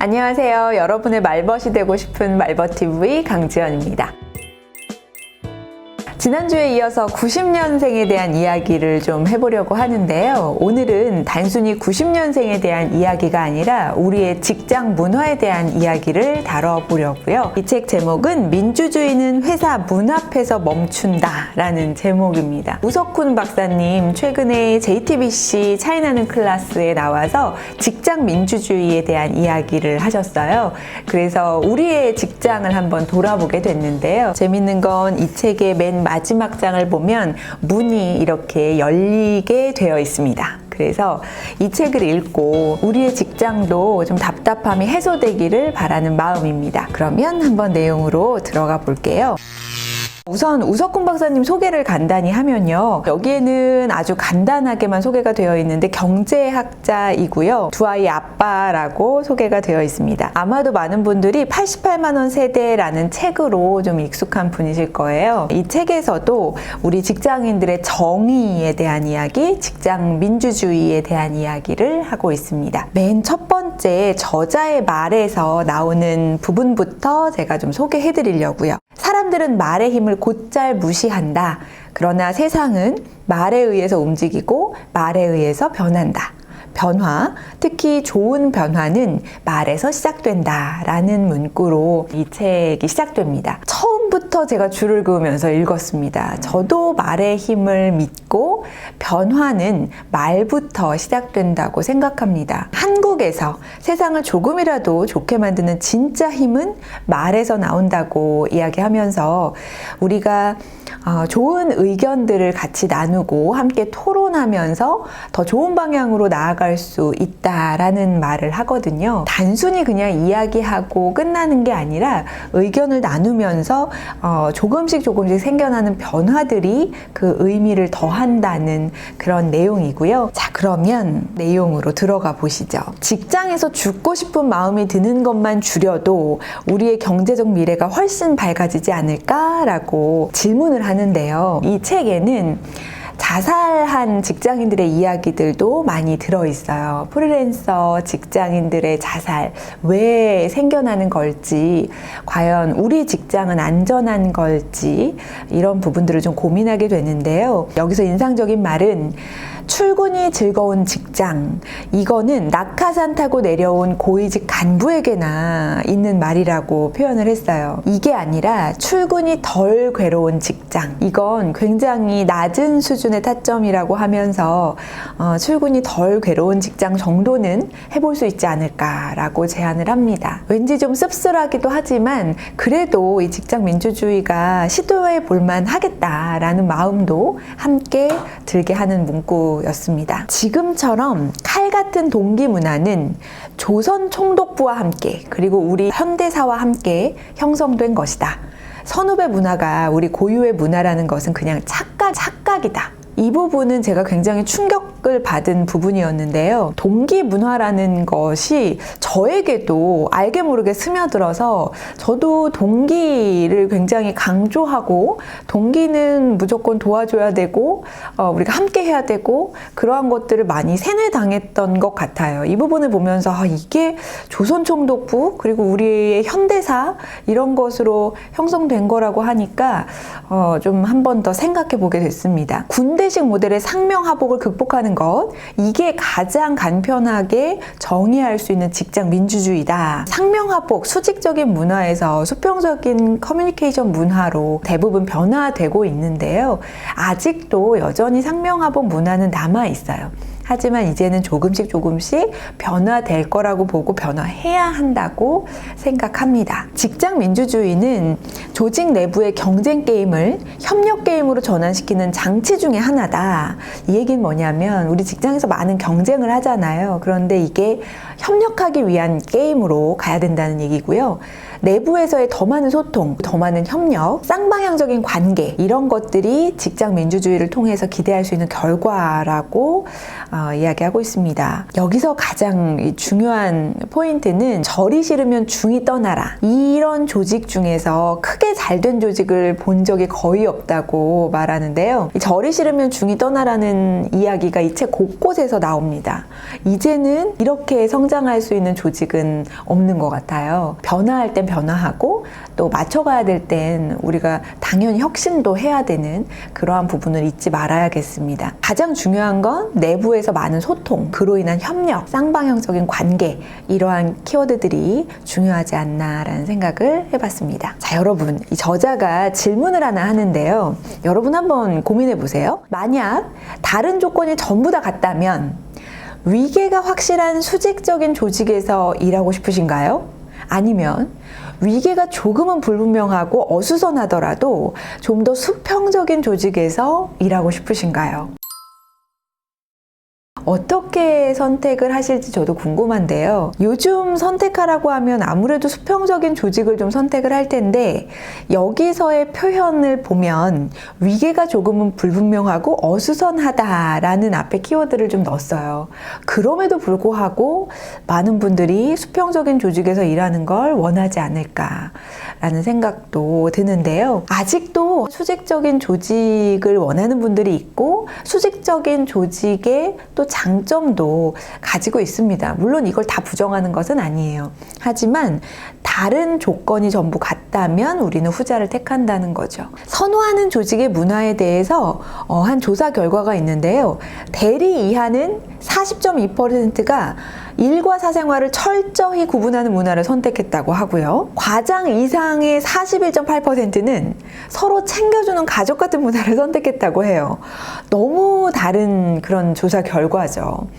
안녕하세요. 여러분의 말벗이 되고 싶은 말벗TV 강지연입니다. 지난주에 이어서 90년생에 대한 이야기를 좀 해보려고 하는데요. 오늘은 단순히 90년생에 대한 이야기가 아니라 우리의 직장 문화에 대한 이야기를 다뤄보려고요. 이 책 제목은 민주주의는 회사 문 앞에서 멈춘다 라는 제목입니다. 우석훈 박사님 최근에 JTBC 차이나는 클래스에 나와서 직장 민주주의에 대한 이야기를 하셨어요. 그래서 우리의 직장을 한번 돌아보게 됐는데요. 재밌는 건 이 책의 맨 마지막 장을 보면 문이 이렇게 열리게 되어 있습니다. 그래서 이 책을 읽고 우리의 직장도 좀 답답함이 해소되기를 바라는 마음입니다. 그러면 한번 내용으로 들어가 볼게요. 우선 우석훈 박사님 소개를 간단히 하면요. 여기에는 아주 간단하게만 소개가 되어 있는데 경제학자이고요. 두 아이 아빠라고 소개가 되어 있습니다. 아마도 많은 분들이 88만 원 세대라는 책으로 좀 익숙한 분이실 거예요. 이 책에서도 우리 직장인들의 정의에 대한 이야기, 직장 민주주의에 대한 이야기를 하고 있습니다. 맨 첫 번째 저자의 말에서 나오는 부분부터 제가 좀 소개해 드리려고요. 사람들은 말의 힘을 곧잘 무시한다. 그러나 세상은 말에 의해서 움직이고 말에 의해서 변한다. 변화, 특히 좋은 변화는 말에서 시작된다 라는 문구로 이 책이 시작됩니다. 처음부터 제가 줄을 그으면서 읽었습니다. 저도 말의 힘을 믿고 변화는 말부터 시작된다고 생각합니다. 한국에서 세상을 조금이라도 좋게 만드는 진짜 힘은 말에서 나온다고 이야기하면서 우리가 좋은 의견들을 같이 나누고 함께 토론하면서 더 좋은 방향으로 나아갈 수 있다라는 말을 하거든요. 단순히 그냥 이야기하고 끝나는 게 아니라 의견을 나누면서 조금씩 생겨나는 변화들이 그 의미를 더한다는 그런 내용이고요. 자, 그러면 내용으로 들어가 보시죠. 직장에서 죽고 싶은 마음이 드는 것만 줄여도 우리의 경제적 미래가 훨씬 밝아지지 않을까라고 질문을 하는데요. 이 책에는 자살한 직장인들의 이야기들도 많이 들어있어요. 프리랜서 직장인들의 자살, 왜 생겨나는 걸지, 과연 우리 직장은 안전한 걸지, 이런 부분들을 좀 고민하게 되는데요. 여기서 인상적인 말은 출근이 즐거운 직장, 이거는 낙하산 타고 내려온 고위직 간부에게나 있는 말이라고 표현을 했어요. 이게 아니라 출근이 덜 괴로운 직장, 이건 굉장히 낮은 수준의 타점이라고 하면서 출근이 덜 괴로운 직장 정도는 해볼 수 있지 않을까라고 제안을 합니다. 왠지 좀 씁쓸하기도 하지만 그래도 이 직장 민주주의가 시도해 볼만 하겠다라는 마음도 함께 들게 하는 문구였습니다. 지금처럼 칼 같은 동기 문화는 조선 총독부와 함께 그리고 우리 현대사와 함께 형성된 것이다. 선후배 문화가 우리 고유의 문화라는 것은 그냥 착각이다. 이 부분은 제가 굉장히 충격을 받은 부분이었는데요. 동기 문화라는 것이 저에게도 알게 모르게 스며들어서 저도 동기를 굉장히 강조하고 동기는 무조건 도와줘야 되고 우리가 함께 해야 되고 그러한 것들을 많이 세뇌당했던 것 같아요. 이 부분을 보면서 이게 조선총독부 그리고 우리의 현대사 이런 것으로 형성된 거라고 하니까 좀 한 번 더 생각해 보게 됐습니다. 군대식 모델의 상명하복을 극복하는 것, 이게 가장 간편하게 정의할 수 있는 직장 민주주의다. 상명하복, 수직적인 문화에서 수평적인 커뮤니케이션 문화로 대부분 변화되고 있는데요. 아직도 여전히 상명하복 문화는 남아 있어요. 하지만 이제는 조금씩 변화될 거라고 보고 변화해야 한다고 생각합니다. 직장 민주주의는 조직 내부의 경쟁 게임을 협력 게임으로 전환시키는 장치 중에 하나다. 이 얘기는 뭐냐면 우리 직장에서 많은 경쟁을 하잖아요. 그런데 이게 협력하기 위한 게임으로 가야 된다는 얘기고요. 내부에서의 더 많은 소통, 더 많은 협력, 쌍방향적인 관계 이런 것들이 직장 민주주의를 통해서 기대할 수 있는 결과라고 이야기하고 있습니다. 여기서 가장 중요한 포인트는 절이 싫으면 중이 떠나라. 이런 조직 중에서 크게 잘된 조직을 본 적이 거의 없다고 말하는데요. 절이 싫으면 중이 떠나라는 이야기가 이 책 곳곳에서 나옵니다. 이제는 이렇게 성장 성장할 수 있는 조직은 없는 것 같아요. 변화할 땐 변화하고 또 맞춰가야 될 땐 우리가 당연히 혁신도 해야 되는 그러한 부분을 잊지 말아야겠습니다. 가장 중요한 건 내부에서 많은 소통, 그로 인한 협력, 쌍방향적인 관계, 이러한 키워드들이 중요하지 않나라는 생각을 해봤습니다. 자, 여러분, 이 저자가 질문을 하나 하는데요. 여러분 한번 고민해 보세요. 만약 다른 조건이 전부 다 같다면 위계가 확실한 수직적인 조직에서 일하고 싶으신가요? 아니면 위계가 조금은 불분명하고 어수선하더라도 좀 더 수평적인 조직에서 일하고 싶으신가요? 어떻게 선택을 하실지 저도 궁금한데요. 요즘 선택하라고 하면 아무래도 수평적인 조직을 좀 선택을 할 텐데, 여기서의 표현을 보면 위계가 조금은 불분명하고 어수선하다라는 앞에 키워드를 좀 넣었어요. 그럼에도 불구하고 많은 분들이 수평적인 조직에서 일하는 걸 원하지 않을까라는 생각도 드는데요. 아직도 수직적인 조직을 원하는 분들이 있고, 수직적인 조직의 또 장점도 가지고 있습니다. 물론 이걸 다 부정하는 것은 아니에요. 하지만 다른 조건이 전부 같다면 우리는 후자를 택한다는 거죠. 선호하는 조직의 문화에 대해서 한 조사 결과가 있는데요. 대리 이하는 40.2%가 일과 사생활을 철저히 구분하는 문화를 선택했다고 하고요. 과장 이상의 41.8%는 서로 챙겨주는 가족 같은 문화를 선택했다고 해요. 너무 다른 그런 조사 결과죠.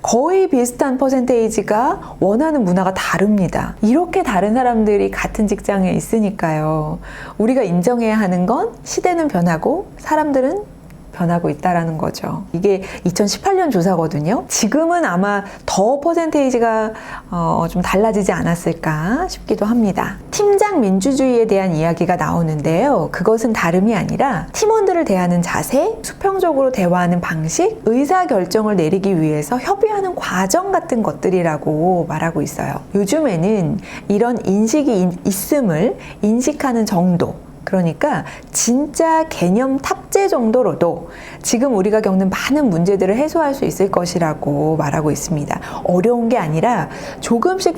거의 비슷한 퍼센테이지가 원하는 문화가 다릅니다. 이렇게 다른 사람들이 같은 직장에 있으니까요. 우리가 인정해야 하는 건 시대는 변하고 사람들은 변하고 있다라는 거죠. 이게 2018년 조사거든요. 지금은 아마 더 퍼센테이지가 좀 달라지지 않았을까 싶기도 합니다. 팀장 민주주의에 대한 이야기가 나오는데요. 그것은 다름이 아니라 팀원들을 대하는 자세, 수평적으로 대화하는 방식, 의사결정을 내리기 위해서 협의하는 과정 같은 것들이라고 말하고 있어요. 요즘에는 이런 인식이 있음을 인식하는 정도, 그러니까 진짜 개념 탑재 정도로도 지금 우리가 겪는 많은 문제들을 해소할 수 있을 것이라고 말하고 있습니다. 어려운 게 아니라 조금씩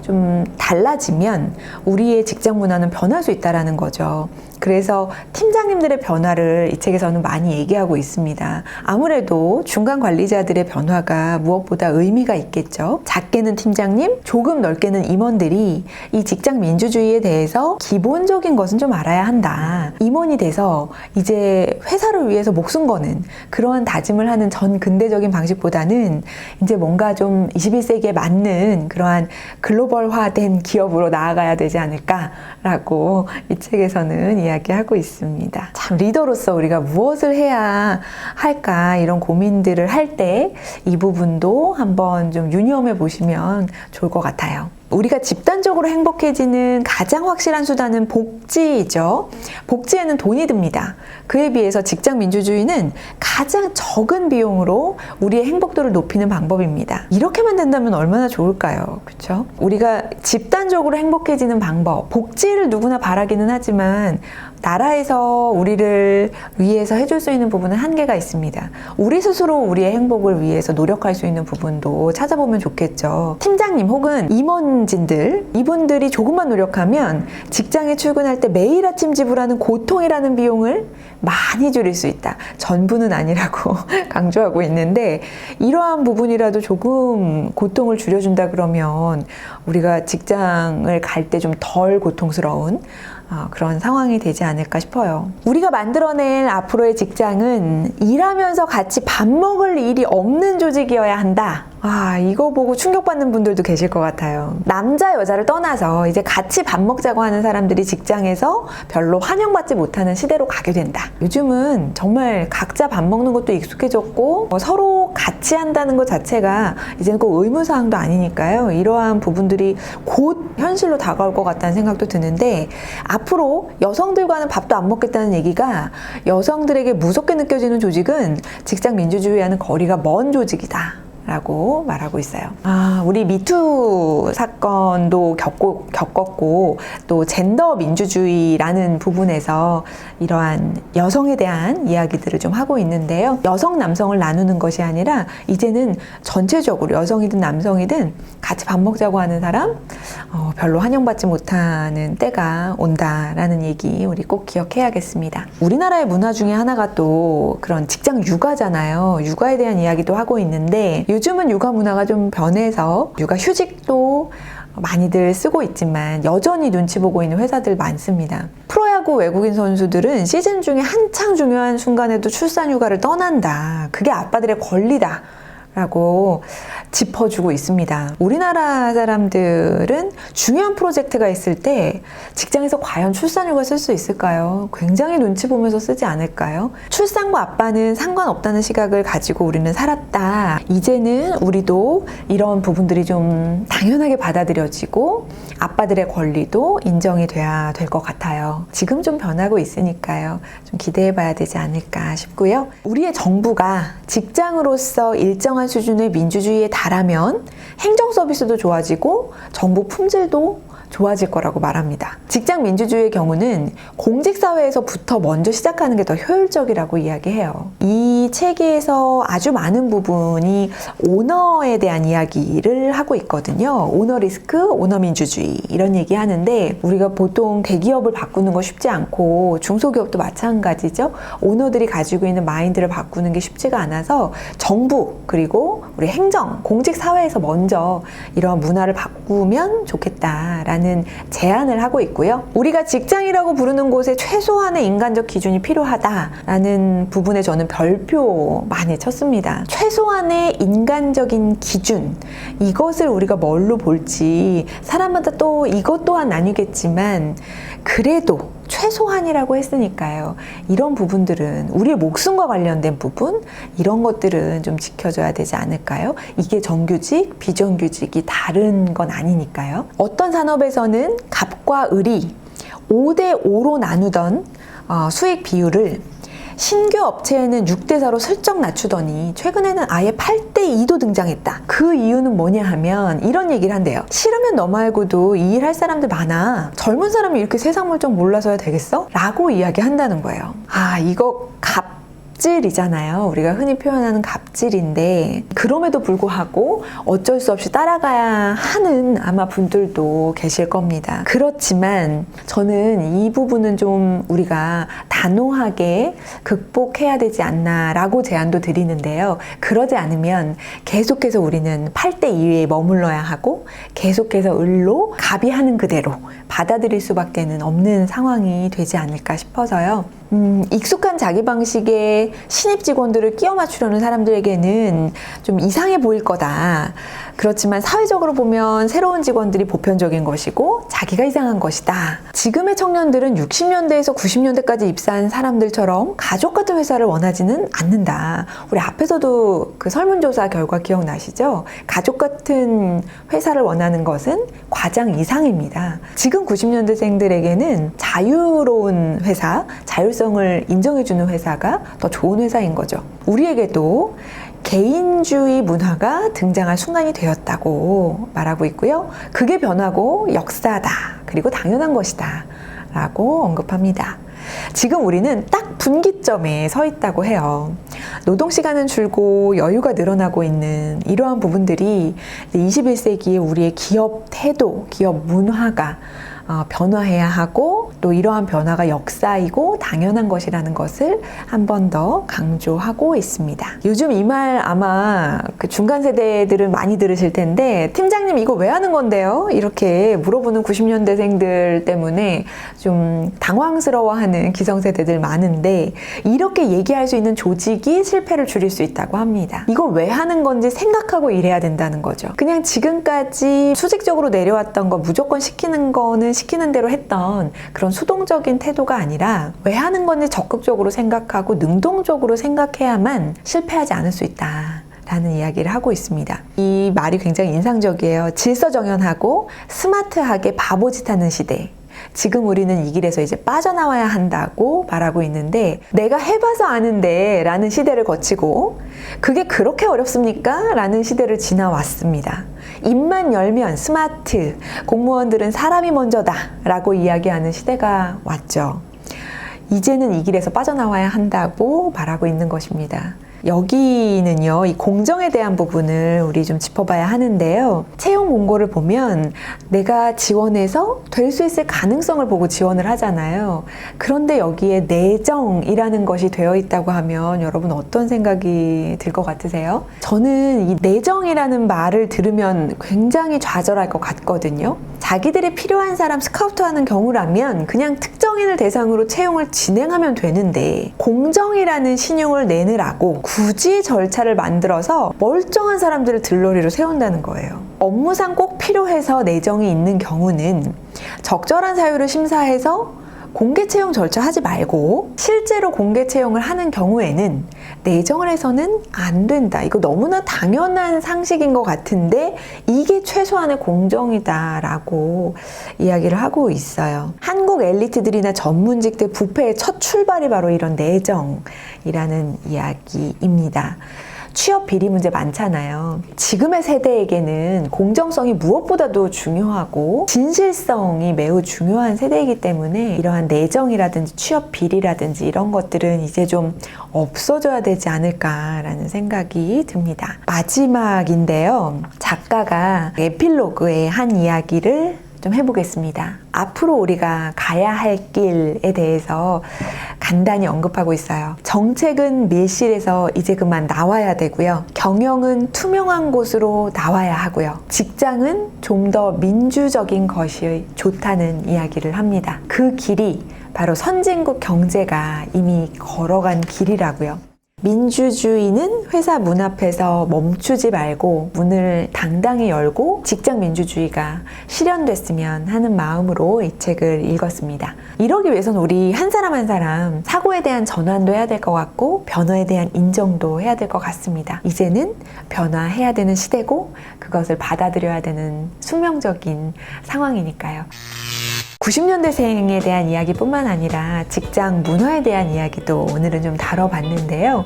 좀 달라지면 우리의 직장 문화는 변할 수 있다는 거죠. 그래서 팀장님들의 변화를 이 책에서는 많이 얘기하고 있습니다. 아무래도 중간 관리자들의 변화가 무엇보다 의미가 있겠죠. 작게는 팀장님, 조금 넓게는 임원들이 이 직장 민주주의에 대해서 기본적인 것은 좀 알아야 한다. 임원이 돼서 이제 회사를 위해서 목숨 거는 그러한 다짐을 하는 전 근대적인 방식보다는 이제 뭔가 좀 21세기에 맞는 그러한 글로벌화된 기업으로 나아가야 되지 않을까라고 이 책에서는 이야기하고 있습니다. 참, 리더로서 우리가 무엇을 해야 할까 이런 고민들을 할 때 이 부분도 한번 좀 유념해 보시면 좋을 것 같아요. 우리가 집단적으로 행복해지는 가장 확실한 수단은 복지이죠. 복지에는 돈이 듭니다. 그에 비해서 직장 민주주의는 가장 적은 비용으로 우리의 행복도를 높이는 방법입니다. 이렇게만 된다면 얼마나 좋을까요? 그렇죠? 우리가 집단적으로 행복해지는 방법, 복지를 누구나 바라기는 하지만 나라에서 우리를 위해서 해줄 수 있는 부분은 한계가 있습니다. 우리 스스로 우리의 행복을 위해서 노력할 수 있는 부분도 찾아보면 좋겠죠. 팀장님 혹은 임원진들, 이분들이 조금만 노력하면 직장에 출근할 때 매일 아침 지불하는 고통이라는 비용을 많이 줄일 수 있다. 전부는 아니라고 강조하고 있는데, 이러한 부분이라도 조금 고통을 줄여준다 그러면 우리가 직장을 갈 때 좀 덜 고통스러운 그런 상황이 되지 않을까 싶어요. 우리가 만들어낼 앞으로의 직장은 일하면서 같이 밥 먹을 일이 없는 조직이어야 한다. 이거 보고 충격받는 분들도 계실 것 같아요. 남자 여자를 떠나서 이제 같이 밥 먹자고 하는 사람들이 직장에서 별로 환영받지 못하는 시대로 가게 된다. 요즘은 정말 각자 밥 먹는 것도 익숙해졌고 서로 같이 한다는 것 자체가 이제는 꼭 의무사항도 아니니까요. 이러한 부분들이 곧 현실로 다가올 것 같다는 생각도 드는데, 앞으로 여성들과는 밥도 안 먹겠다는 얘기가 여성들에게 무섭게 느껴지는 조직은 직장 민주주의와는 거리가 먼 조직이다 라고 말하고 있어요. 우리 미투 사건도 겪었고 또 젠더 민주주의라는 부분에서 이러한 여성에 대한 이야기들을 좀 하고 있는데요. 여성, 남성을 나누는 것이 아니라 이제는 전체적으로 여성이든 남성이든 같이 밥 먹자고 하는 사람 별로 환영받지 못하는 때가 온다라는 얘기 우리 꼭 기억해야겠습니다. 우리나라의 문화 중에 하나가 또 그런 직장 육아잖아요. 육아에 대한 이야기도 하고 있는데 요즘은 육아 문화가 좀 변해서 육아 휴직도 많이들 쓰고 있지만 여전히 눈치 보고 있는 회사들 많습니다. 프로야구 외국인 선수들은 시즌 중에 한창 중요한 순간에도 출산 휴가를 떠난다. 그게 아빠들의 권리다. 라고 짚어주고 있습니다. 우리나라 사람들은 중요한 프로젝트가 있을 때 직장에서 과연 출산휴가 쓸 수 있을까요? 굉장히 눈치 보면서 쓰지 않을까요? 출산과 아빠는 상관없다는 시각을 가지고 우리는 살았다. 이제는 우리도 이런 부분들이 좀 당연하게 받아들여지고 아빠들의 권리도 인정이 돼야 될 것 같아요. 지금 좀 변하고 있으니까요. 좀 기대해 봐야 되지 않을까 싶고요. 우리의 정부가 직장으로서 일정한 수준의 민주주의에 달하면 행정 서비스도 좋아지고 정부 품질도 좋아질 거라고 말합니다. 직장 민주주의의 경우는 공직사회에서부터 먼저 시작하는 게 더 효율적이라고 이야기해요. 이 체계에서 아주 많은 부분이 오너에 대한 이야기를 하고 있거든요. 오너 리스크, 오너 민주주의 이런 얘기 하는데 우리가 보통 대기업을 바꾸는 거 쉽지 않고 중소기업도 마찬가지죠. 오너들이 가지고 있는 마인드를 바꾸는 게 쉽지가 않아서 정부 그리고 우리 행정, 공직사회에서 먼저 이런 문화를 바꾸면 좋겠다라는 제안을 하고 있고요. 우리가 직장이라고 부르는 곳에 최소한의 인간적 기준이 필요하다라는 부분에 저는 별표 많이 쳤습니다. 최소한의 인간적인 기준, 이것을 우리가 뭘로 볼지 사람마다 또 이것 또한 나뉘겠지만 그래도 최소한이라고 했으니까요. 이런 부분들은 우리의 목숨과 관련된 부분 이런 것들은 좀 지켜줘야 되지 않을까요? 이게 정규직, 비정규직이 다른 건 아니니까요. 어떤 산업에서는 갑과 을이 5대5로 나누던 수익 비율을 신규 업체에는 6대4로 슬쩍 낮추더니 최근에는 아예 8대2도 등장했다. 그 이유는 뭐냐 하면 이런 얘기를 한대요. 싫으면 너 말고도 이 일 할 사람들 많아. 젊은 사람이 이렇게 세상 물정 몰라서야 되겠어? 라고 이야기한다는 거예요. 이거 갑질이잖아요. 우리가 흔히 표현하는 갑질인데 그럼에도 불구하고 어쩔 수 없이 따라가야 하는 아마 분들도 계실 겁니다. 그렇지만 저는 이 부분은 좀 우리가 단호하게 극복해야 되지 않나 라고 제안도 드리는데요. 그러지 않으면 계속해서 우리는 8대2에 머물러야 하고 계속해서 을로 갑이 하는 그대로 받아들일 수밖에 없는 상황이 되지 않을까 싶어서요. 익숙한 자기 방식에 신입 직원들을 끼워 맞추려는 사람들에게는 좀 이상해 보일 거다. 그렇지만 사회적으로 보면 새로운 직원들이 보편적인 것이고 자기가 이상한 것이다. 지금의 청년들은 60년대에서 90년대까지 입사한 사람들처럼 가족 같은 회사를 원하지는 않는다. 우리 앞에서도 그 설문조사 결과 기억나시죠? 가족 같은 회사를 원하는 것은 과장 이상입니다. 지금 90년대생들에게는 자유로운 회사, 자율성을 인정해주는 회사가 더 좋은 회사인 거죠. 우리에게도 개인주의 문화가 등장할 순간이 되었다고 말하고 있고요. 그게 변하고 역사다. 그리고 당연한 것이다. 라고 언급합니다. 지금 우리는 딱 분기점에 서 있다고 해요. 노동시간은 줄고 여유가 늘어나고 있는 이러한 부분들이 21세기의 우리의 기업 태도, 기업 문화가 변화해야 하고 또 이러한 변화가 역사이고 당연한 것이라는 것을 한 번 더 강조하고 있습니다. 요즘 이 말 아마 그 중간 세대들은 많이 들으실 텐데 팀장님 이거 왜 하는 건데요? 이렇게 물어보는 90년대생들 때문에 좀 당황스러워하는 기성세대들 많은데 이렇게 얘기할 수 있는 조직이 실패를 줄일 수 있다고 합니다. 이걸 왜 하는 건지 생각하고 일해야 된다는 거죠. 그냥 지금까지 수직적으로 내려왔던 거 무조건 시키는 거는 시키는 대로 했던 그런 수동적인 태도가 아니라 왜 하는 건지 적극적으로 생각하고 능동적으로 생각해야만 실패하지 않을 수 있다. 라는 이야기를 하고 있습니다. 이 말이 굉장히 인상적이에요. 질서정연하고 스마트하게 바보짓하는 시대. 지금 우리는 이 길에서 이제 빠져나와야 한다고 말하고 있는데, 내가 해봐서 아는데 라는 시대를 거치고 그게 그렇게 어렵습니까? 라는 시대를 지나왔습니다. 입만 열면 스마트, 공무원들은 사람이 먼저다 라고 이야기하는 시대가 왔죠. 이제는 이 길에서 빠져나와야 한다고 말하고 있는 것입니다. 여기는요, 이 공정에 대한 부분을 우리 좀 짚어봐야 하는데요. 채용 공고를 보면 내가 지원해서 될 수 있을 가능성을 보고 지원을 하잖아요. 그런데 여기에 내정이라는 것이 되어 있다고 하면 여러분 어떤 생각이 들 것 같으세요? 저는 이 내정이라는 말을 들으면 굉장히 좌절할 것 같거든요. 자기들이 필요한 사람 스카우트하는 경우라면 그냥 특정인을 대상으로 채용을 진행하면 되는데, 공정이라는 신용을 내느라고 굳이 절차를 만들어서 멀쩡한 사람들을 들러리로 세운다는 거예요. 업무상 꼭 필요해서 내정이 있는 경우는 적절한 사유를 심사해서 공개 채용 절차 하지 말고 실제로 공개 채용을 하는 경우에는 내정을 해서는 안 된다. 이거 너무나 당연한 상식인 것 같은데 이게 최소한의 공정이다라고 이야기를 하고 있어요. 한국 엘리트들이나 전문직들 부패의 첫 출발이 바로 이런 내정이라는 이야기입니다. 취업 비리 문제 많잖아요. 지금의 세대에게는 공정성이 무엇보다도 중요하고 진실성이 매우 중요한 세대이기 때문에 이러한 내정이라든지 취업 비리라든지 이런 것들은 이제 좀 없어져야 되지 않을까라는 생각이 듭니다. 마지막인데요. 작가가 에필로그에 한 이야기를 좀 해보겠습니다. 앞으로 우리가 가야 할 길에 대해서 간단히 언급하고 있어요. 정책은 밀실에서 이제 그만 나와야 되고요. 경영은 투명한 곳으로 나와야 하고요. 직장은 좀 더 민주적인 것이 좋다는 이야기를 합니다. 그 길이 바로 선진국 경제가 이미 걸어간 길이라고요. 민주주의는 회사 문 앞에서 멈추지 말고 문을 당당히 열고 직장 민주주의가 실현됐으면 하는 마음으로 이 책을 읽었습니다. 이러기 위해서는 우리 한 사람 한 사람 사고에 대한 전환도 해야 될 것 같고 변화에 대한 인정도 해야 될 것 같습니다. 이제는 변화해야 되는 시대고 그것을 받아들여야 되는 숙명적인 상황이니까요. 90년대생에 대한 이야기뿐만 아니라 직장 문화에 대한 이야기도 오늘은 좀 다뤄봤는데요.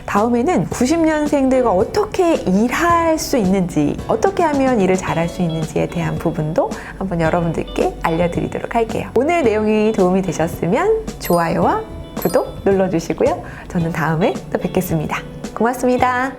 다음에는 90년생들과 어떻게 일할 수 있는지, 어떻게 하면 일을 잘할 수 있는지에 대한 부분도 한번 여러분들께 알려드리도록 할게요. 오늘 내용이 도움이 되셨으면 좋아요와 구독 눌러주시고요. 저는 다음에 또 뵙겠습니다. 고맙습니다.